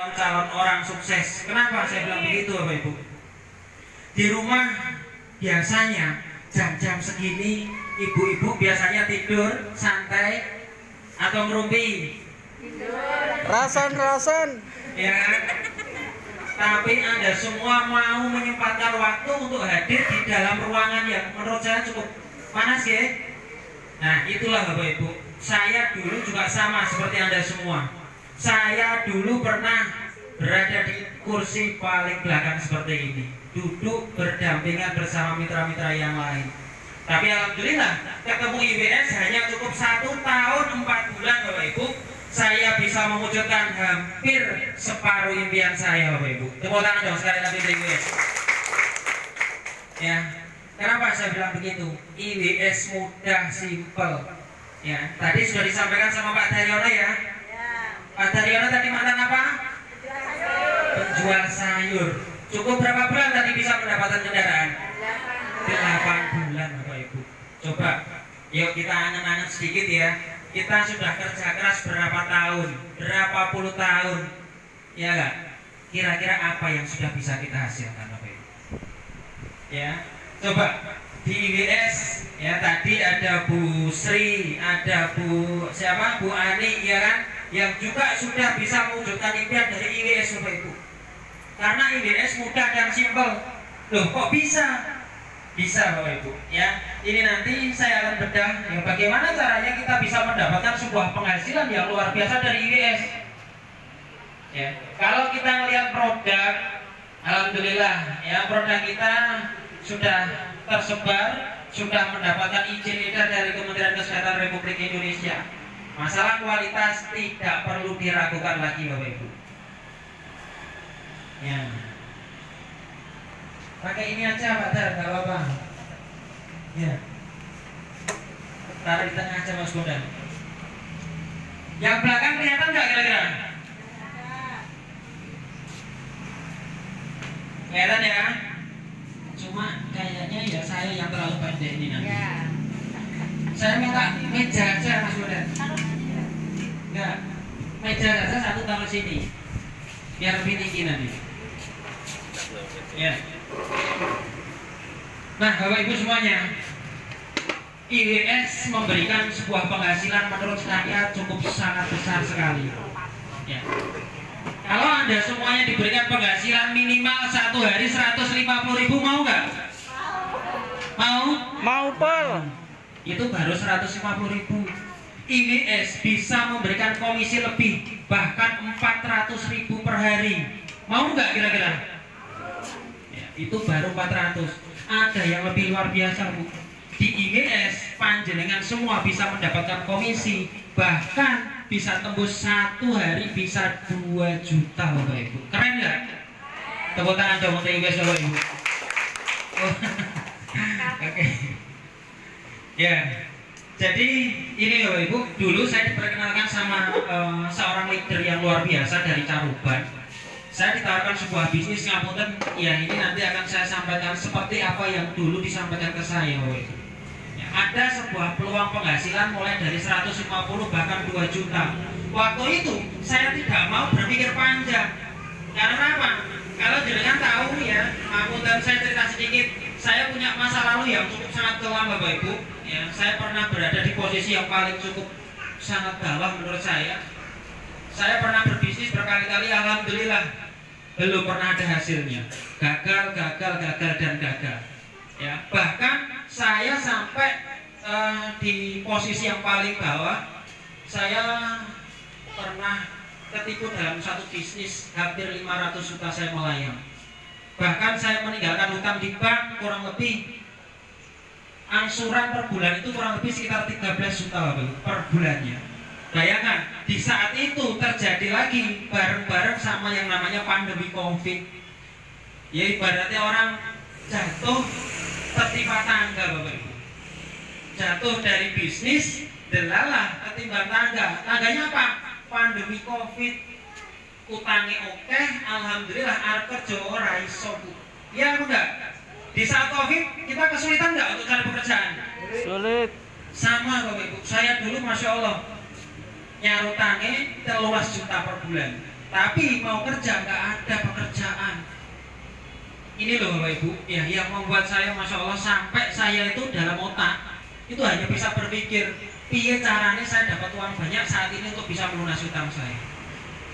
calon orang sukses. Kenapa saya bilang begitu Bapak Ibu? Di rumah biasanya jam-jam segini ibu-ibu biasanya tidur santai atau ngerumpi? Rasan. Ya kan? Tapi Anda semua mau menyempatkan waktu untuk hadir di dalam ruangan yang menurut saya cukup panas ya. Nah itulah Bapak Ibu, saya dulu juga sama seperti Anda semua. Saya dulu pernah berada di kursi paling belakang seperti ini, duduk berdampingan bersama mitra-mitra yang lain. Tapi alhamdulillah ketemu IWS hanya cukup 1 tahun 4 bulan Bapak Ibu, saya bisa mewujudkan hampir separuh impian saya Bapak Ibu. Tepuk tangan dong sekali lagi untuk IWS. Ya, kenapa saya bilang begitu? IWS mudah, simple. Ya, tadi sudah disampaikan sama Pak Daryono ya. Pak Daryono tadi mantan apa? Penjual sayur. Cukup berapa bulan tadi bisa mendapatkan kendaraan? 8 bulan Bapak Ibu. Coba, yuk kita angan-angan sedikit ya. Kita sudah kerja keras berapa tahun, berapa puluh tahun, ya enggak? Kira-kira apa yang sudah bisa kita hasilkan Bapak Ibu? Ya, coba di IWS ya, tadi ada Bu Sri, ada Bu Ani ya kan, yang juga sudah bisa mewujudkan impian dari IWS Bapak Ibu. Karena IWS mudah dan simpel. Loh kok bisa? Bisa Bapak Ibu ya. Ini nanti saya akan bedah ya, bagaimana caranya kita bisa mendapatkan sebuah penghasilan yang luar biasa dari IWS. Ya, kalau kita melihat produk, alhamdulillah ya, produk kita sudah tersebar, sudah mendapatkan izin edar dari Kementerian Kesehatan Republik Indonesia. Masalah kualitas tidak perlu diragukan lagi Bapak Ibu. Ya. Pakai ini aja Pak Dar, nggak apa-apa. Ya. Taruh di tengah aja Mas Bondan. Yang belakang kelihatan nggak kira-kira? Kelihatan ya? Cuma kayaknya ya saya yang terlalu pendek ini nanti. Saya minta meja aja Mas Bondan. Enggak, meja aja satu taruh sini, biar lebih tinggi nanti. Ya. Nah Bapak Ibu semuanya, IWS memberikan sebuah penghasilan menurut saya cukup sangat besar sekali ya. Kalau Anda semuanya diberikan penghasilan minimal satu hari 150.000, mau nggak? Mau Pak. Itu baru 150.000. IWS bisa memberikan komisi lebih, bahkan 400.000 per hari. Mau nggak kira-kira? Itu baru 400. Ada yang lebih luar biasa Bu. Di IWS panjenengan semua bisa mendapatkan komisi, bahkan bisa tembus 1 hari bisa 2 juta Bapak Ibu. Keren nggak? Tepuk tangan dong untuk IWS Bapak Ibu. Oh. Oke. Ya. Jadi ini Bapak Ibu, dulu saya diperkenalkan sama seorang leader yang luar biasa dari Caruban. Saya ditawarkan sebuah bisnis ngapunten, ya ini nanti akan saya sampaikan seperti apa yang dulu disampaikan ke saya. Ya, ada sebuah peluang penghasilan mulai dari 150 bahkan 2 juta. Waktu itu saya tidak mau berpikir panjang. Karena apa? Kalau jenengan tahu ya, ngapunten saya cerita sedikit. Saya punya masa lalu yang cukup sangat kelam Bapak Ibu. Ya, saya pernah berada di posisi yang paling cukup sangat bawah menurut saya. Saya pernah berbisnis berkali-kali, alhamdulillah belum pernah ada hasilnya. Gagal dan gagal. Ya, bahkan saya sampai di posisi yang paling bawah. Saya pernah ketipu dalam satu bisnis, hampir 500 juta saya melayang. Bahkan saya meninggalkan hutang di bank kurang lebih, angsuran per bulan itu kurang lebih sekitar 13 juta per bulannya. Bayangkan, di saat itu terjadi lagi bareng-bareng sama yang namanya pandemi COVID. Ya ibaratnya orang jatuh tertimpa tangga Bapak Ibu. Jatuh dari bisnis, delalah ketimpa tangga. Tangganya apa? Pandemi COVID. Utangi oke, alhamdulillah arep kerja ora iso Bu. Ya enggak? Di saat COVID kita kesulitan enggak untuk cari pekerjaan? Sulit. Sama Bapak Ibu, saya dulu Masya Allah nyarutange 13 juta per bulan. tapi mau kerja nggak ada pekerjaan. Ini loh Bapak Ibu, ya yang membuat saya Masya Allah sampai saya itu dalam otak itu hanya bisa berpikir, piye caranya saya dapat uang banyak saat ini untuk bisa melunasi utang saya.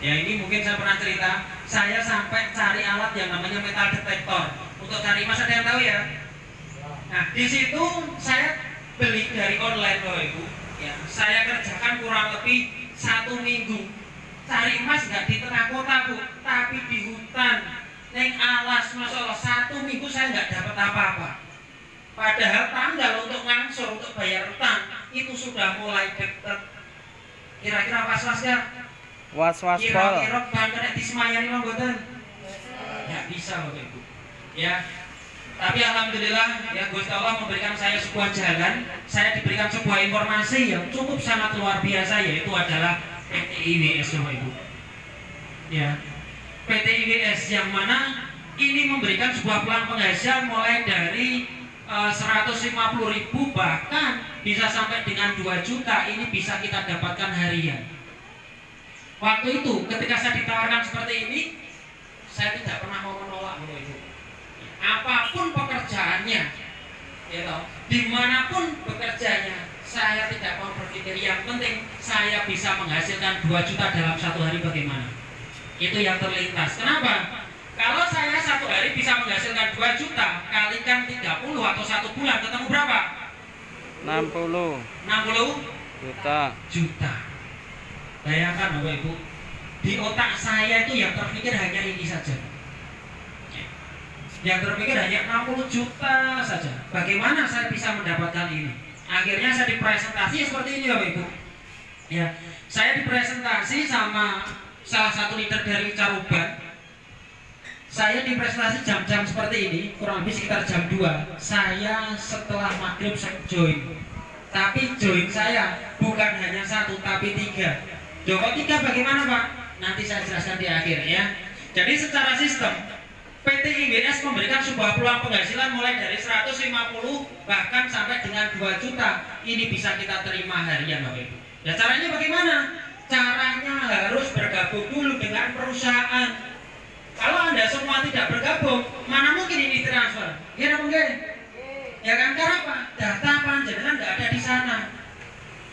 Ya ini mungkin saya pernah cerita, saya sampai cari alat yang namanya metal detektor untuk cari emas, ada yang tahu ya? Nah di situ saya beli dari online Bapak Ibu. Ya, saya kerjakan kurang lebih 1 minggu. Cari emas nggak di tengah kota Bu, tapi di hutan. Neng alas, Masya Allah, 1 minggu saya nggak dapat apa-apa. Padahal tanggal untuk ngangsur, untuk bayar utang itu sudah mulai dekat. Kira-kira was-was ya? Was-was pol. Kira-kira bangkanya disemayani mah boten? Nggak bisa Bapak Ibu. Ya, tapi alhamdulillah ya Gusti Allah memberikan saya sebuah jalan. Saya diberikan sebuah informasi yang cukup sangat luar biasa, yaitu adalah PT IWS Bapak Ibu. Ya. PT IWS yang mana ini memberikan sebuah peluang penghasilan mulai dari 150.000 bahkan bisa sampai dengan 2 juta ini bisa kita dapatkan harian. Waktu itu ketika saya ditawarkan seperti ini, saya tidak pernah mau menolak itu. Apapun pekerjaannya, ya, dimanapun bekerjanya, saya tidak mau berpikir, yang penting saya bisa menghasilkan 2 juta dalam 1 hari bagaimana. Itu yang terlintas. Kenapa? Kalau saya 1 hari bisa menghasilkan 2 juta, kalikan 30 atau 1 bulan, ketemu berapa? 60 juta. Bayangkan Bapak Ibu, di otak saya itu yang terpikir hanya ini saja. Yang terpikir hanya 60 juta saja. Bagaimana saya bisa mendapatkan ini? Akhirnya saya dipresentasi seperti ini Bapak Ibu. Ya, saya dipresentasi sama salah satu leader dari Caruban. Saya dipresentasi jam-jam seperti ini, kurang lebih sekitar jam 2. Saya setelah maghrib join. Tapi join saya bukan hanya 1 tapi 3. Joko 3 bagaimana Pak? Nanti saya jelaskan di akhir ya. Jadi secara sistem PT IWS memberikan sebuah peluang penghasilan mulai dari 150 bahkan sampai dengan 2 juta. Ini bisa kita terima harian Bapak Ibu. Ya caranya bagaimana? Caranya harus bergabung dulu dengan perusahaan. Kalau Anda semua tidak bergabung, mana mungkin ini transfer? Ya mungkin. Ya kan, karena apa? Data panjenengan nggak ada di sana.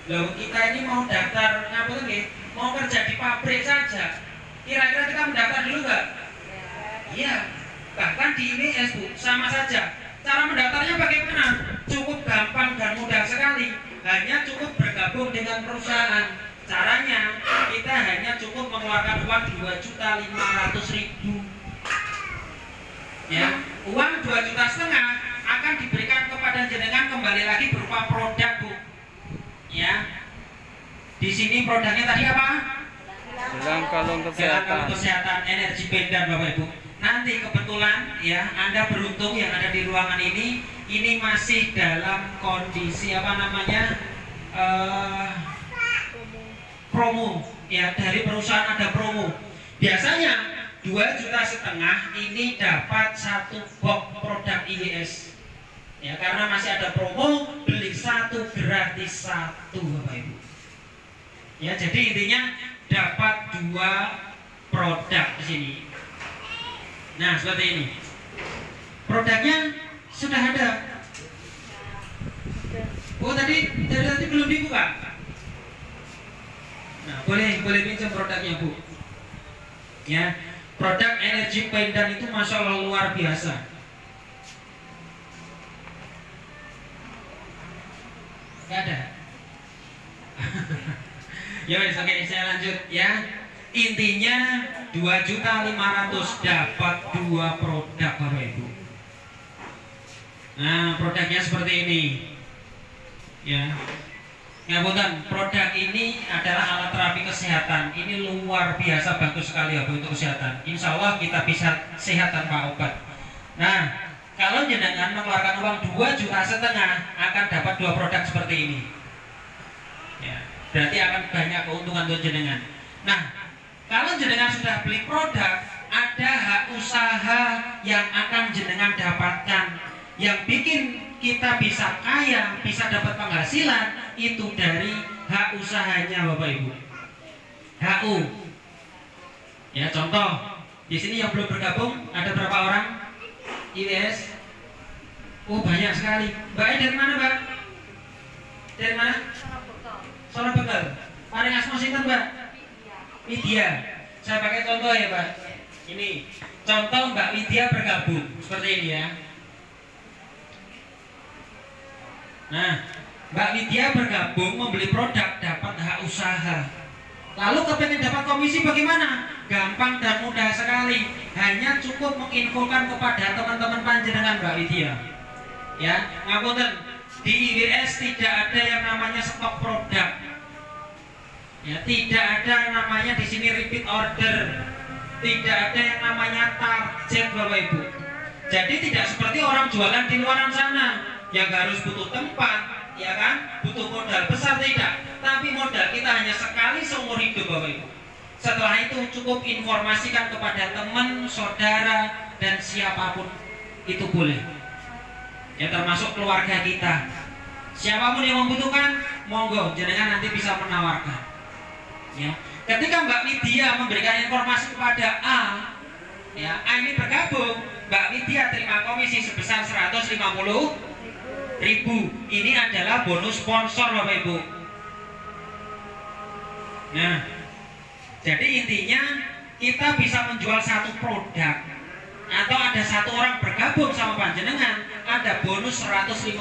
Loh, kita ini mau daftar ngapain nih? Mau kerja di pabrik saja. Kira-kira kita mendaftar dulu nggak? Iya. Bahkan di IWS Bu, sama saja. Cara mendaftarnya bagaimana? Cukup gampang dan mudah sekali. Hanya cukup bergabung dengan perusahaan. Caranya kita hanya cukup mengeluarkan uang 2.500.000. Ya, uang 2,5 juta akan diberikan kepada jenengan kembali lagi berupa produk Bu. Ya, di sini produknya tadi apa? Gelang kalung kesehatan. Kesehatan energi pendan Bapak Ibu. Nanti kebetulan ya Anda beruntung yang ada di ruangan ini masih dalam kondisi apa namanya? Promo ya, dari perusahaan ada promo. Biasanya 2,5 juta ini dapat 1 box produk IWS. Ya, karena masih ada promo, beli 1 gratis 1 Bapak Ibu. Ya, jadi intinya dapat 2 produk di sini. Nah, seperti ini. Produknya sudah ada. Oh, tadi belum dibuka. Nah, boleh pinjam produknya Bu. Ya, produk energi pendan itu Masya Allah luar biasa. Gak ada. Ya wes, oke, saya lanjut ya. Intinya 2.500.000 dapat 2 produk Bapak Ibu. Nah, produknya seperti ini. Ya. Ngapunten, produk ini adalah alat terapi kesehatan. Ini luar biasa bagus sekali ya Bu untuk kesehatan. Insya Allah kita bisa sehat tanpa obat. Nah, kalau jenengan mengeluarkan uang 2,5 juta akan dapat 2 produk seperti ini. Ya, berarti akan banyak keuntungan untuk jenengan. Nah, kalau jenengan sudah beli produk, ada hak usaha yang akan jenengan dapatkan, yang bikin kita bisa kaya, bisa dapat penghasilan itu dari hak usahanya Bapak Ibu. HU. Ya, contoh di sini yang belum bergabung ada berapa orang? IWS? Oh, banyak sekali. Mbaknya dari mana, Mbak? Dari mana? Solo Begal. Paling asma sinten, Mbak? Widya. Saya pakai contoh ya, Mbak. Ini contoh Mbak Widya bergabung seperti ini ya. Nah, Mbak Widya bergabung membeli produk dapat hak usaha. Lalu kepengen dapat komisi bagaimana? Gampang dan mudah sekali. Hanya cukup menginfokan kepada teman-teman panjenengan Mbak Widya. Ya, ngapunten, di IWS tidak ada yang namanya stok produk. Ya, tidak ada namanya di sini repeat order. Tidak ada yang namanya target, Bapak Ibu. Jadi tidak seperti orang jualan di luaran sana yang harus butuh tempat, ya kan? Butuh modal besar, tidak. Tapi modal kita hanya sekali seumur hidup, Bapak Ibu. Setelah itu cukup informasikan kepada teman, saudara, dan siapapun itu boleh. Ya, termasuk keluarga kita. Siapapun yang membutuhkan, monggo jenengan nanti bisa menawarkan. Ya, ketika Mbak Widya memberikan informasi kepada A, ya, A ini bergabung, Mbak Widya terima komisi sebesar 150.000. Ini adalah bonus sponsor, Bapak Ibu. Nah, jadi intinya kita bisa menjual satu produk atau ada satu orang bergabung sama panjenengan, ada bonus 150.000.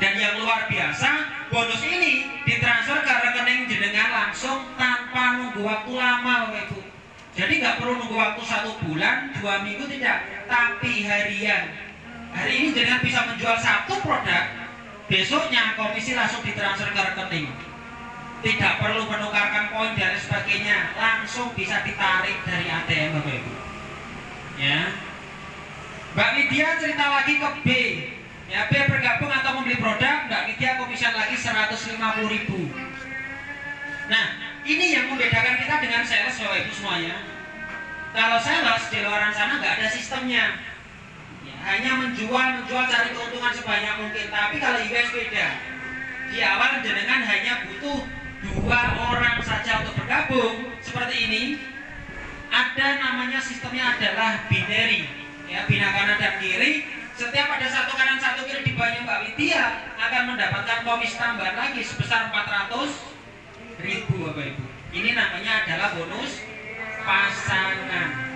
Dan yang luar biasa, bonus ini ditransfer ke rekening jenengan langsung tanpa nunggu waktu lama, Bapak Ibu. Jadi nggak perlu nunggu waktu 1 bulan, 2 minggu, tidak, tapi harian. Hari ini jenengan bisa menjual satu produk, besoknya komisi langsung ditransfer ke rekening. Tidak perlu menukarkan poin dan sebagainya, langsung bisa ditarik dari ATM, Bapak Ibu. Ya, Mbak Widya cerita lagi ke B. Ya, B bergabung atau membeli produk, Mbak Widya komisian lagi 150.000. Nah, ini yang membedakan kita dengan sales, Bapak Ibu semuanya. Kalau sales di luar sana nggak ada sistemnya, ya, hanya menjual cari keuntungan sebanyak mungkin. Tapi kalau IWS beda. Di awal jenengan hanya butuh 2 orang saja untuk bergabung seperti ini. Ada namanya sistemnya adalah binary, ya, bina kanan dan kiri. Setiap ada satu kanan satu kiri di bawahnya Mbak Widya akan mendapatkan komisi tambahan lagi sebesar 400.000, Bapak Ibu. Ini namanya adalah bonus pasangan.